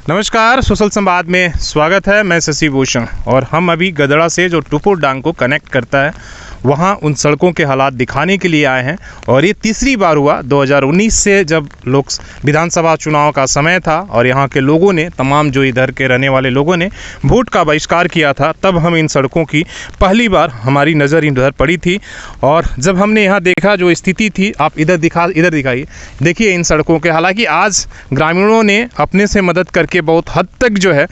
नमस्कार, सोशल संवाद में स्वागत है। मैं शशि भूषण और हम अभी गदड़ा से जो टुपुर डांग को कनेक्ट करता है वहाँ उन सड़कों के हालात दिखाने के लिए आए हैं। और ये तीसरी बार हुआ 2019 से, जब लोक विधानसभा चुनाव का समय था और यहाँ के लोगों ने, तमाम जो इधर के रहने वाले लोगों ने वोट का बहिष्कार किया था, तब हम इन सड़कों की पहली बार हमारी नज़र इधर पड़ी थी। और जब हमने यहाँ देखा जो स्थिति थी, आप इधर दिखाइए, देखिए इन सड़कों के। हालांकि आज ग्रामीणों ने अपने से मदद करके बहुत हद तक जो है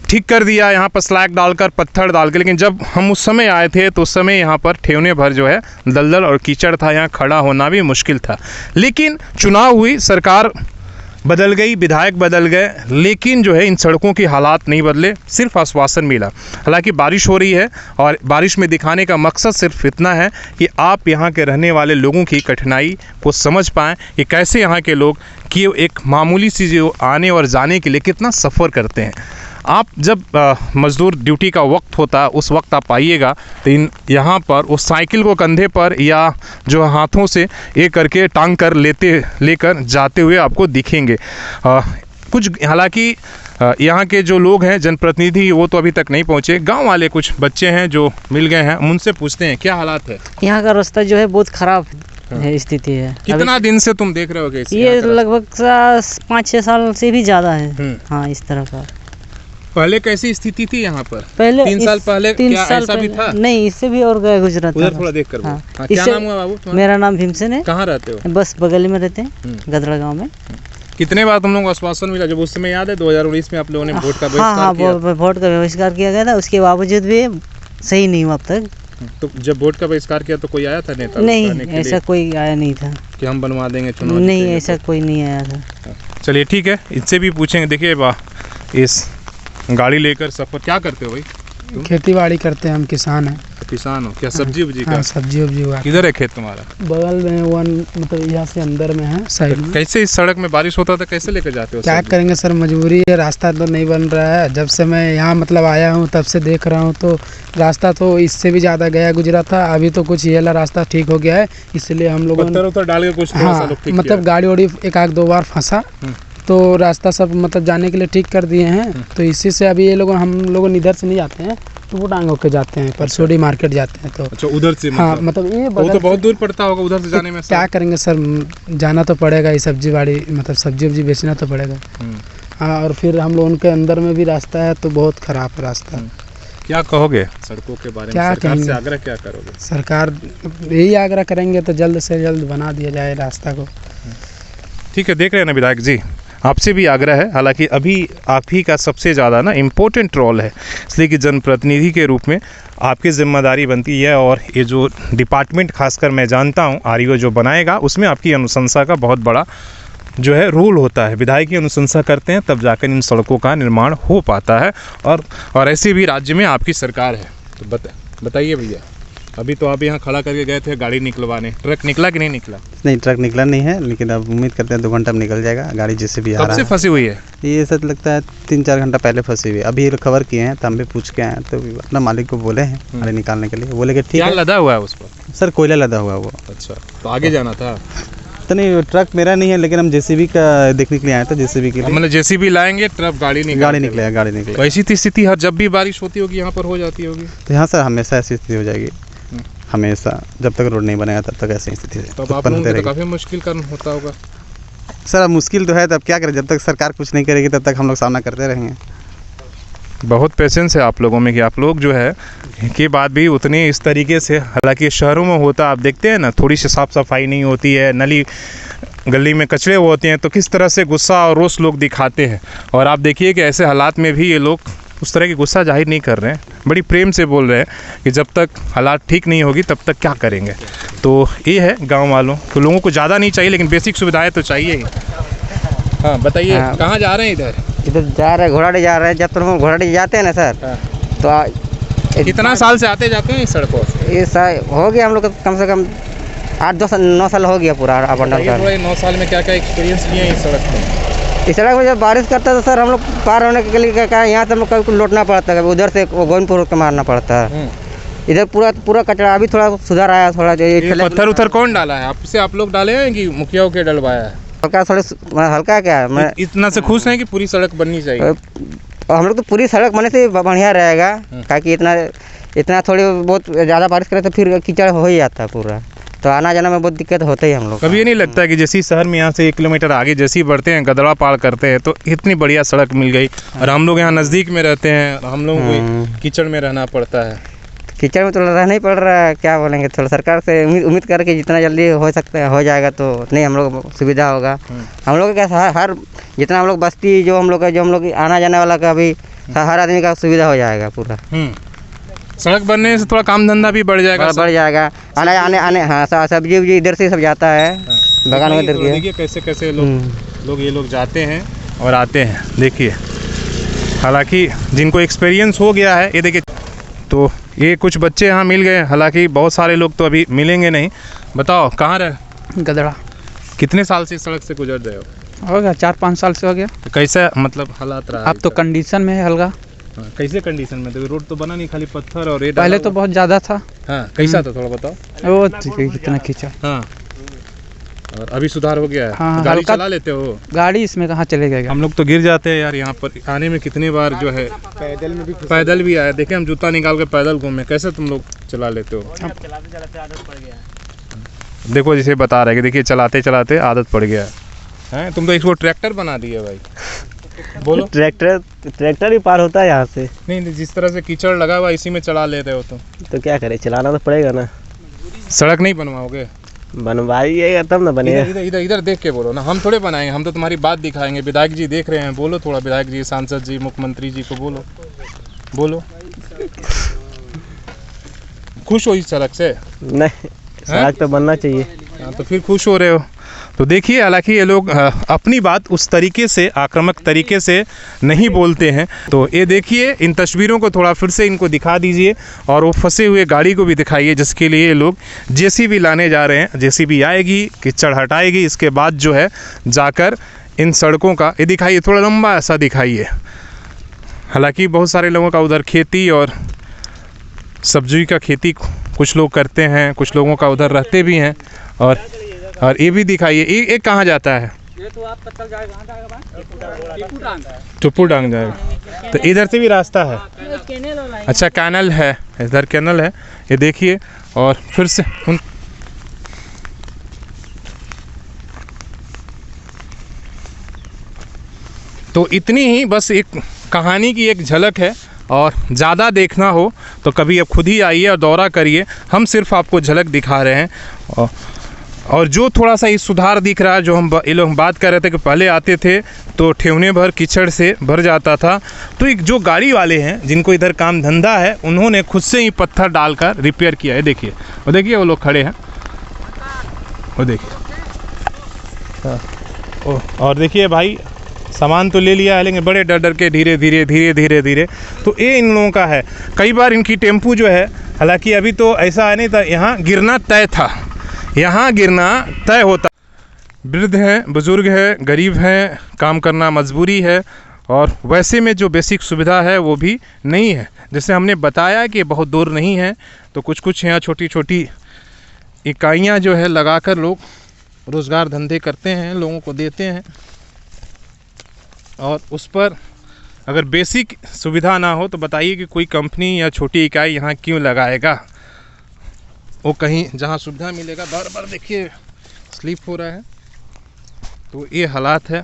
ठीक कर दिया, यहाँ पर स्लैग डालकर, पत्थर डाल के। लेकिन जब हम उस समय आए थे तो उस समय यहाँ पर ठेवने भर जो है दलदल और कीचड़ था, यहाँ खड़ा होना भी मुश्किल था। लेकिन चुनाव हुई, सरकार बदल गई, विधायक बदल गए, लेकिन जो है इन सड़कों की हालात नहीं बदले, सिर्फ आश्वासन मिला। हालांकि बारिश हो रही है और बारिश में दिखाने का मकसद सिर्फ इतना है कि आप यहाँ के रहने वाले लोगों की कठिनाई को समझ पाएँ कि कैसे यहाँ के लोग कि एक मामूली सी जो आने और जाने के लिए कितना सफ़र करते हैं। आप जब मज़दूर ड्यूटी का वक्त होता है, उस वक्त आप आइएगा तो यहाँ पर उस साइकिल को कंधे पर या जो हाथों से ये करके टांग कर लेकर जाते हुए आपको दिखेंगे। कुछ हालांकि यहाँ के जो लोग हैं, जनप्रतिनिधि, वो तो अभी तक नहीं पहुँचे। गांव वाले कुछ बच्चे हैं जो मिल गए हैं, हम उनसे पूछते हैं क्या हालात है। यहाँ का रास्ता जो है बहुत ख़राब है, स्थिति है। कितना दिन से तुम देख रहे हो? ये लगभग 5-6 साल से भी ज़्यादा है। हाँ, इस तरह का। पहले कैसी स्थिति थी यहाँ पर? पहले 3 साल पहले क्या ऐसा भी था? नहीं, इससे भी और गुजरा था। उधर थोड़ा देख कर। हाँ। क्या नाम हुआ बाबू? मेरा नाम भीमसेन है। कहाँ रहते हो? बस बगल में रहते हैं, गदड़ा गांव में। कितने बार तुम लोगों को आश्वासन मिला? जब उस समय याद है 2019 में आप लोगों ने वोट का बहिष्कार किया? हाँ, वोट का बहिष्कार किया गया था, उसके बावजूद भी सही नहीं हुआ अब तक। तो जब वोट का बहिष्कार किया तो कोई आया था नेता? नहीं, ऐसा कोई आया नहीं था कि हम बनवा देंगे चुनाव। नहीं, ऐसा कोई नहीं आया था। चलिए ठीक है, इनसे भी पूछेंगे। देखिए इस गाड़ी लेकर सफर क्या करते हो भाई? खेती बाड़ी करते हैं, हम किसान हैं। किसान हो क्या? सब्जी उब्जी का? हाँ, सब्जी उब्जी हुआ। किधर है खेत तुम्हारा? बगल में मतलब यहाँ से अंदर में है, साइड में। कैसे इस सड़क में बारिश होता था, कैसे लेकर जाते हो? क्या करेंगे सर, मजबूरी है, रास्ता तो नहीं बन रहा है। जब से मैं यहाँ मतलब आया हूँ तब से देख रहा हूँ तो रास्ता तो इससे भी ज़्यादा गया गुजरा था। अभी तो कुछ ये वाला रास्ता ठीक हो गया है, इसलिए हम लोग पत्थर डाल के कुछ मतलब गाड़ी वाड़ी 1-2 बार फंसा तो रास्ता सब मतलब जाने के लिए ठीक कर दिए हैं। तो इसी से अभी ये लोग, हम लोग इधर से नहीं जाते हैं, तो वो टांग होके जाते हैं, परसोड़ी मार्केट जाते हैं। तो अच्छा, उधर से? हाँ, मतलब ये वो तो बहुत दूर पड़ता होगा उधर से जाने में। क्या करेंगे सर, जाना तो पड़ेगा, ये सब्जी बाड़ी मतलब सब्जी उब्जी बेचना तो पड़ेगा। हाँ, और फिर हम लोग उनके अंदर में भी रास्ता है तो बहुत ख़राब है रास्ता। क्या कहोगे सड़कों के बारे में? क्या सरकार से आग्रह क्या करोगे? सरकार यही आग्रह करेंगे तो जल्द से जल्द बना दिया जाए रास्ता को। ठीक है, देख रहे हैं ना विधायक जी, आपसे भी आग्रह है। हालांकि अभी आप ही का सबसे ज़्यादा ना इम्पोर्टेंट रोल है, इसलिए कि जनप्रतिनिधि के रूप में आपकी जिम्मेदारी बनती है। और ये जो डिपार्टमेंट खासकर मैं जानता हूँ आरईओ जो बनाएगा, उसमें आपकी अनुशंसा का बहुत बड़ा जो है रोल होता है। विधायक की अनुशंसा करते हैं तब जाकर इन सड़कों का निर्माण हो पाता है। और ऐसे भी राज्य में आपकी सरकार है। तो बताइए भैया, अभी तो आप यहाँ खड़ा करके गए थे गाड़ी निकलवाने, ट्रक निकला कि नहीं निकला? नहीं, ट्रक निकला नहीं है, लेकिन अब उम्मीद करते हैं 2 घंटा में निकल जाएगा। गाड़ी जैसे भी आ रहा है। कब से फंसी हुई है ये? सब लगता है 3-4 घंटा पहले फंसी हुई है। अभी रिकवर किए हैं तो हम भी पूछ के आए, तो अपना मालिक को बोले हैं गाड़ी निकालने के लिए। बोले कि ठीक है। लदा हुआ है उस पर? सर, कोयला लदा हुआ है वो। अच्छा, तो आगे जाना था? तो नहीं, ट्रक मेरा नहीं है, लेकिन हम जेसीबी का देखने के लिए आए थे। जेसीबी के लिए मतलब जेसीबी लाएंगे, ट्रक गाड़ी निकलेगा। ऐसी स्थिति हर जब भी बारिश होती होगी यहाँ पर हो जाती होगी? तो यहाँ सर हमेशा ऐसी स्थिति हो जाएगी, हमेशा। जब तक रोड नहीं बनाया तब तक ऐसी स्थिति तो आप लोगों को तो काफ़ी मुश्किल करना होता होगा सर। अब मुश्किल तो है, तब क्या करें, जब तक सरकार कुछ नहीं करेगी तब तक हम लोग सामना करते रहेंगे। बहुत पेशेंस है आप लोगों में कि आप लोग जो है के बाद भी उतने इस तरीके से, हालांकि शहरों में होता आप देखते हैं ना, थोड़ी सी साफ़ सफाई नहीं होती है, नली गली में कचरे होते हैं, तो किस तरह से गुस्सा और रोष लोग दिखाते हैं। और आप देखिए कि ऐसे हालात में भी ये लोग उस तरह की गुस्सा जाहिर नहीं कर रहे हैं, बड़ी प्रेम से बोल रहे हैं कि जब तक हालात ठीक नहीं होगी तब तक क्या करेंगे। तो ये है गांव वालों को, लोगों को ज़्यादा नहीं चाहिए लेकिन बेसिक सुविधाएं तो चाहिए ही। हाँ बताइए, कहाँ जा रहे हैं? इधर जा रहे हैं, घोड़ाडी जा रहे हैं। जब तक हम घोड़ाडी जाते हैं ना सर, तो कितना साल से आते जाते हैं इस सड़कों से? ये हो गया हम लोग कम से कम 8-9 साल हो गया पूरा अप एंड डाउन। 9 साल में क्या क्या एक्सपीरियंस लिए इस सड़क पर? इस सड़क में जब बारिश करता है तो सर हम लोग पार होने के लिए क्या यहाँ से हम लोग कभी लौटना पड़ता है, उधर से गोविंदपुर होकर मारना पड़ता है। इधर पूरा कचरा, अभी थोड़ा सुधार आया थोड़ा। पत्थर उथर कौन डाला है? आपसे आप लोग डाले हैं कि मुखिया के डलवाया है? हल्का थोड़े हल्का क्या मैं इतना से खुश हैं कि पूरी सड़क बननी चाहिए? हम लोग तो पूरी सड़क बनने से बढ़िया रहेगा, ताकि इतना थोड़ी बहुत ज़्यादा बारिश करे तो फिर कीचड़ हो ही जाता है पूरा, तो आना जाना में बहुत दिक्कत होता ही हम लोग। कभी ये नहीं लगता कि जैसे ही शहर में यहाँ से 1 किलोमीटर आगे जैसे ही बढ़ते हैं, गदड़ा पार करते हैं, तो इतनी बढ़िया सड़क मिल गई और हम लोग यहाँ नज़दीक में रहते हैं, हम लोगों को कीचड़ में रहना पड़ता है। कीचड़ में तो रहना ही पड़ रहा है, क्या बोलेंगे, थोड़ा सरकार से उम्मीद करके जितना जल्दी हो सकता है हो जाएगा तो उतनी हम लोग सुविधा होगा। हम लोग का हर जितना हम लोग बस्ती जो हम लोग आना जाने वाला का भी हर आदमी का सुविधा हो जाएगा पूरा। सड़क बनने से थोड़ा काम धंधा भी बढ़ जाएगा। बढ़ जाएगा, आने हाँ सब्जी उब्जी इधर से सब जाता है बगान में। देखिए कैसे कैसे लोग ये लोग जाते हैं और आते हैं, देखिए। हालांकि जिनको एक्सपीरियंस हो गया है, ये देखिए, तो ये कुछ बच्चे यहाँ मिल गए, हालांकि बहुत सारे लोग तो अभी मिलेंगे नहीं। बताओ कहाँ रहे? गदड़ा। कितने साल से इस सड़क से गुजर रहे हो? हो गया 4-5 साल से हो गया। तो कैसा मतलब हालात रहा? अब तो कंडीशन में है हल्का। कैसे कंडीशन में? तो रोड तो बना नहीं, खाली पत्थर और ये पहले तो बहुत ज़्यादा था। हाँ, कैसा था थोड़ा बताओ। वो कितना कीचड़। हाँ, और अभी सुधार हो गया है। हाँ, गाड़ी हल्का चला लेते हो? गाड़ी इसमें कहाँ चलेगा? हम लोग तो गिर जाते हैं यार, यहाँ पर आने में कितने बार जो है पैदल भी आया। देखे हम जूता निकाल के पैदल घूमे, कैसे तुम लोग चला लेते हो? चलाते आदत पड़ गया है। देखो जैसे बता रहे कि देखिए चलाते चलाते आदत पड़ गया है। तुम तो इसको ट्रैक्टर बना दिए भाई। बोलो। ट्रैक्टर ही पार होता है यहाँ से। नहीं, जिस तरह से कीचड़ लगा हुआ इसी में चला ले रहे हो तो क्या करें, चलाना तो पड़ेगा ना। सड़क नहीं बनवाओगे? बनवाइएगा तब ना बनेगा। इधर देख के बोलो ना, हम थोड़े बनाएंगे, हम तो तुम्हारी बात दिखाएंगे। विधायक जी देख रहे हैं, बोलो थोड़ा, विधायक जी, सांसद जी, मुख्यमंत्री जी को बोलो। खुश हो इस सड़क से? नहीं, सड़क तो बनना चाहिए। हाँ, तो फिर खुश हो रहे हो। तो देखिए, हालांकि ये लोग अपनी बात उस तरीके से, आक्रामक तरीके से नहीं बोलते हैं। तो ये देखिए, इन तस्वीरों को थोड़ा फिर से इनको दिखा दीजिए और वो फंसे हुए गाड़ी को भी दिखाइए, जिसके लिए ये लोग जेसीबी लाने जा रहे हैं। जेसीबी आएगी, कीचड़ हटाएगी, इसके बाद जो है जाकर इन सड़कों का ये दिखाइए, थोड़ा लंबा ऐसा दिखाइए। हालांकि बहुत सारे लोगों का उधर खेती और सब्जी का खेती कुछ लोग करते हैं, कुछ लोगों का उधर रहते भी हैं। और ये भी दिखाइए, ये कहाँ जाता है? ये तो आप चल जाएगा, कहाँ जाएगा? टुप्पू डांग जाएगा। तो इधर से भी रास्ता है? अच्छा, कैनल है, इधर कैनल है, ये देखिए। और फिर से तो इतनी ही बस एक कहानी की एक झलक है। और ज़्यादा देखना हो तो कभी अब खुद ही आइए और दौरा करिए, हम सिर्फ आपको झलक दिखा रहे हैं। और जो थोड़ा सा इस सुधार दिख रहा है, जो ये लोग बात कर रहे थे कि पहले आते थे तो ठेवने भर कीचड़ से भर जाता था, तो एक जो गाड़ी वाले हैं जिनको इधर काम धंधा है, उन्होंने खुद से ही पत्थर डालकर रिपेयर किया है। देखिए वो लोग खड़े हैं, वो देखिए। और देखिए भाई, सामान तो ले लिया है, लेकिन बड़े डर के धीरे धीरे तो ये इन लोगों का है। कई बार इनकी टेम्पू जो है, हालांकि अभी तो ऐसा नहीं था, यहाँ गिरना तय था, यहाँ गिरना तय होता। वृद्ध हैं, बुज़ुर्ग हैं, गरीब हैं, काम करना मजबूरी है, और वैसे में जो बेसिक सुविधा है वो भी नहीं है। जैसे हमने बताया कि बहुत दूर नहीं है, तो कुछ यहाँ छोटी छोटी इकाइयाँ जो है लगाकर लोग रोज़गार धंधे करते हैं, लोगों को देते हैं। और उस पर अगर बेसिक सुविधा ना हो तो बताइए कि कोई कंपनी या छोटी इकाई यहाँ क्यों लगाएगा? वो कहीं जहाँ सुविधा मिलेगा। बार देखिए स्लिप हो रहा है, तो ये हालात है।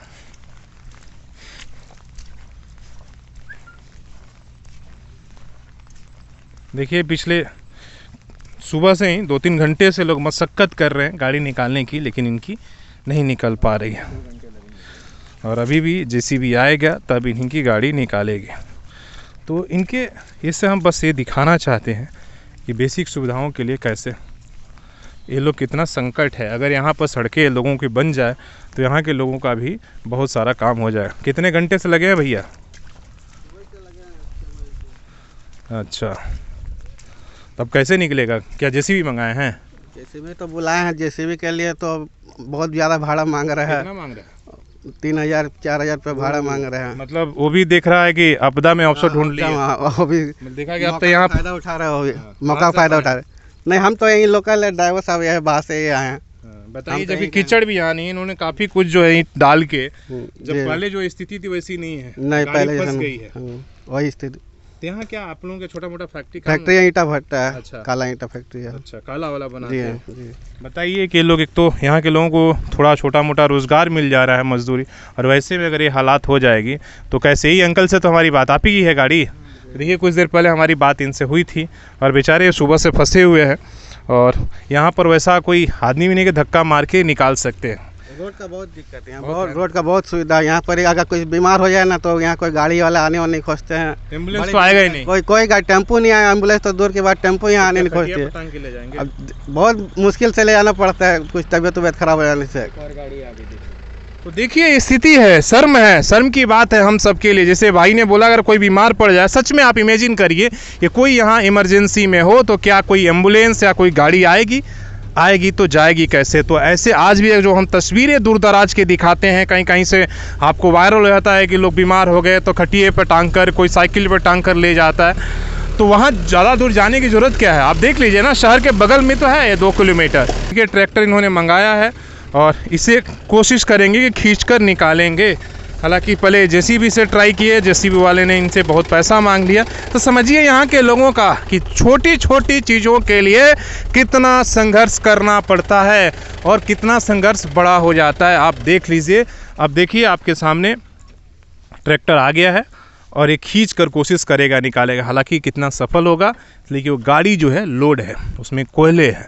देखिए, पिछले सुबह से ही 2-3 घंटे से लोग मशक्क़त कर रहे हैं गाड़ी निकालने की, लेकिन इनकी नहीं निकल पा रही है। और अभी भी जेसीबी आएगा तब इनकी गाड़ी निकालेगी। तो इनके इससे हम बस ये दिखाना चाहते हैं कि बेसिक सुविधाओं के लिए कैसे ये लोग कितना संकट है। अगर यहाँ पर सड़कें लोगों की बन जाए तो यहाँ के लोगों का भी बहुत सारा काम हो जाए। कितने घंटे से लगे हैं भैया? अच्छा, तब कैसे निकलेगा? क्या जेसीबी मंगाए हैं? जेसीबी तो बुलाए हैं, जेसीबी के लिए तो बहुत ज़्यादा भाड़ा मांग रहा है। कितना मांग रहा है? 3,000-4,000 रुपये भाड़ा मांग रहे हैं। मतलब वो भी देख रहा है कि आपदा में अवसर ढूंढ लिया। वो भी देखा कि अब तो यहाँ फ़ायदा उठा रहे हो, मौका फ़ायदा उठा रहे। नहीं, हम तो यही लोकल है, ड्राइवर साहब यही बाहर से ही आए हैं। बताइए, हम जब कहीं कीचड़ भी यहाँ नहीं है, इन्होंने काफी कुछ जो है ईंट डाल के, जब जी। पहले जो स्थिति थी वैसी नहीं है, नहीं गाड़ी पहले फंस जैसा गई है। वही स्थिति। तो यहाँ क्या आप लोगों के छोटा मोटा फैक्ट्री काम? फैक्ट्री ईटा भट्टा है, अच्छा। काला ईटा फैक्ट्री है। अच्छा, काला वाला जी बनाते हैं। जी। बताइए कि लोग, एक तो यहाँ के लोगों को थोड़ा छोटा मोटा रोज़गार मिल जा रहा है, मजदूरी, और वैसे में अगर ये हालात हो जाएगी तो कैसे। ही अंकल से तो हमारी बात आप ही की है गाड़ी, देखिए कुछ देर पहले हमारी बात इनसे हुई थी, और बेचारे सुबह से फंसे हुए हैं, और यहाँ पर वैसा कोई आदमी भी नहीं कि धक्का मार के निकाल सकते हैं। रोड का बहुत दिक्कत है यहाँ, बहुत रोड का बहुत सुविधा है यहाँ पर। अगर कोई बीमार हो जाए ना तो यहाँ कोई गाड़ी वाला आने वाले नहीं खोजते हैं। एम्बुलेंस तो आएगा ही नहीं, कोई गाड़ी टेम्पो नहीं आया, एम्बुलेंस तो दूर के बाद टेम्पो यहाँ आने नहीं खोजते हैं। टांग के ले जाएंगे। अब बहुत मुश्किल से ले जाना पड़ता है, कुछ तबीयत खराब हो जाने से। तो देखिए स्थिति है, शर्म की बात है हम सबके लिए। जैसे भाई ने बोला, अगर कोई बीमार पड़ जाए, सच में आप इमेजिन करिए कि कोई यहाँ इमरजेंसी में हो तो क्या कोई एम्बुलेंस या कोई गाड़ी आएगी तो जाएगी कैसे। तो ऐसे आज भी जो हम तस्वीरें दूर दराज के दिखाते हैं, कहीं कहीं से आपको वायरल हो जाता है कि लोग बीमार हो गए तो खटिए पर टांग कर, कोई साइकिल पर टांग कर ले जाता है। तो वहाँ ज़्यादा दूर जाने की ज़रूरत क्या है, आप देख लीजिए ना, शहर के बगल में तो है ये 2 किलोमीटर। देखिए ट्रैक्टर इन्होंने मंगाया है और इसे कोशिश करेंगे कि खींचकर निकालेंगे। हालांकि पहले जेसीबी से ट्राई किए, जेसीबी वाले ने इनसे बहुत पैसा मांग लिया। तो समझिए यहाँ के लोगों का कि छोटी छोटी चीज़ों के लिए कितना संघर्ष करना पड़ता है और कितना संघर्ष बड़ा हो जाता है। आप देख लीजिए, अब देखिए आपके सामने ट्रैक्टर आ गया है और ये खींच कर कोशिश करेगा निकालेगा। हालांकि कितना सफल होगा, लेकिन वो गाड़ी जो है लोड है, उसमें कोयले हैं,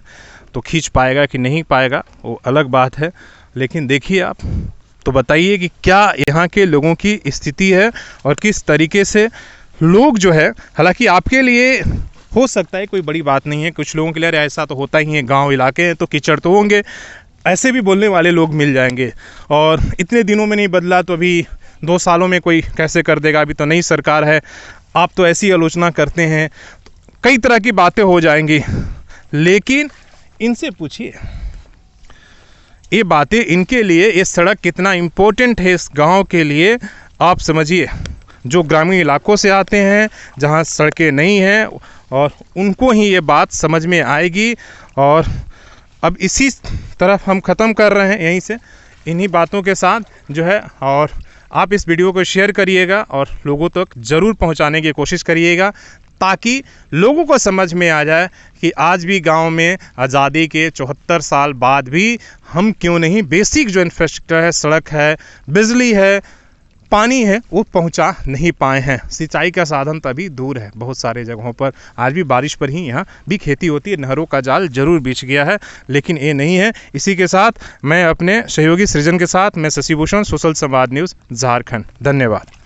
तो खींच पाएगा कि नहीं पाएगा वो अलग बात है। लेकिन देखिए आप, तो बताइए कि क्या यहाँ के लोगों की स्थिति है और किस तरीके से लोग जो है, हालांकि आपके लिए हो सकता है कोई बड़ी बात नहीं है, कुछ लोगों के लिए ऐसा तो होता ही है, गांव इलाके हैं तो कीचड़ तो होंगे, ऐसे भी बोलने वाले लोग मिल जाएंगे। और इतने दिनों में नहीं बदला तो अभी 2 सालों में कोई कैसे कर देगा, अभी तो नई सरकार है, आप तो ऐसी आलोचना करते हैं, कई तरह की बातें हो जाएंगी। लेकिन इनसे पूछिए, ये बातें इनके लिए, ये सड़क कितना इम्पोर्टेंट है इस गांव के लिए, आप समझिए। जो ग्रामीण इलाकों से आते हैं जहां सड़कें नहीं हैं, और उनको ही ये बात समझ में आएगी। और अब इसी तरफ हम ख़त्म कर रहे हैं यहीं से, इन्हीं बातों के साथ जो है। और आप इस वीडियो को शेयर करिएगा और लोगों तक ज़रूर पहुंचाने की कोशिश करिएगा, ताकि लोगों को समझ में आ जाए कि आज भी गांव में आज़ादी के 74 साल बाद भी हम क्यों नहीं बेसिक जो इंफ्रास्ट्रक्चर है, सड़क है, बिजली है, पानी है, वो पहुंचा नहीं पाए हैं। सिंचाई का साधन तभी दूर है बहुत सारे जगहों पर, आज भी बारिश पर ही यहाँ भी खेती होती है, नहरों का जाल जरूर बिछ गया है, लेकिन ये नहीं है। इसी के साथ मैं अपने सहयोगी सृजन के साथ, मैं शशि भूषण, सोशल संवाद न्यूज़ झारखंड। धन्यवाद।